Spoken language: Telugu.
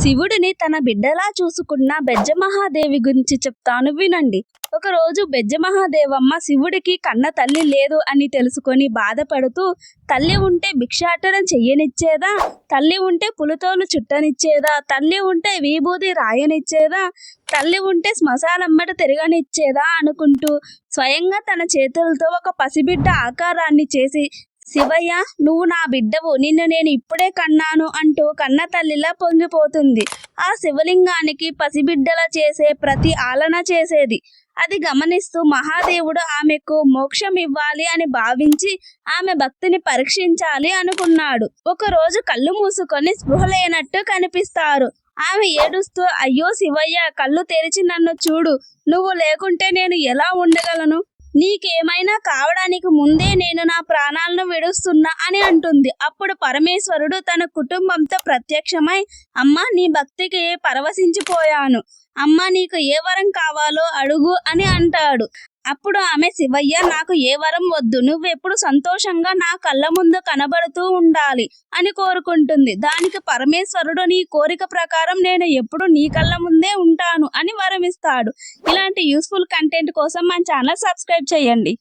శివుడిని తన బిడ్డలా చూసుకున్న బెజ్జమహాదేవి గురించి చెప్తాను వినండి. ఒకరోజు బెజ్జమహాదేవమ్మ శివుడికి కన్న తల్లి లేదు అని తెలుసుకొని బాధపడుతూ, తల్లి ఉంటే భిక్షాటన చెయ్యనిచ్చేదా, తల్లి ఉంటే పులితోలు చుట్టనిచ్చేదా, తల్లి ఉంటే విభూది రాయనిచ్చేదా, తల్లి ఉంటే శ్మశానమ్మట తిరగనిచ్చేదా అనుకుంటూ స్వయంగా తన చేతులతో ఒక పసిబిడ్డ ఆకారాన్ని చేసి, శివయ్య, నువ్వు నా బిడ్డవు, నిన్ను నేను ఇప్పుడే కన్నాను అంటూ కన్న తల్లిలా పొంగిపోతుంది. ఆ శివలింగానికి పసిబిడ్డలా చేసే ప్రతి ఆలన చేసేది. అది గమనిస్తూ మహాదేవుడు ఆమెకు మోక్షం ఇవ్వాలి అని భావించి ఆమె భక్తిని పరీక్షించాలి అనుకున్నాడు. ఒకరోజు కళ్ళు మూసుకొని స్పృహ లేనట్టు కనిపిస్తారు. ఆమె ఏడుస్తూ, అయ్యో శివయ్య, కళ్ళు తెరిచి నన్ను చూడు, నువ్వు లేకుంటే నేను ఎలా ఉండగలను, నీకేమైనా కావడానికి ముందే నేను నా ప్రాణాలను విడుస్తున్నా అని అంటుంది. అప్పుడు పరమేశ్వరుడు తన కుటుంబంతో ప్రత్యక్షమై, అమ్మా, నీ భక్తికి పరవశించిపోయాను, అమ్మా, నీకు ఏ వరం కావాలో అడుగు అని అంటాడు. అప్పుడు ఆమె, శివయ్య, నాకు ఏ వరం వద్దు, నువ్వెప్పుడు సంతోషంగా నా కళ్ళ ముందు కనబడుతూ ఉండాలి అని కోరుకుంటుంది. దానికి పరమేశ్వరుడు, నీ కోరిక ప్రకారం నేను ఎప్పుడు నీ కళ్ళ ముందే ఉంటాను అని వరమిస్తాడు. ఇలాంటి యూస్ఫుల్ కంటెంట్ కోసం మన ఛానల్ సబ్స్క్రైబ్ చేయండి.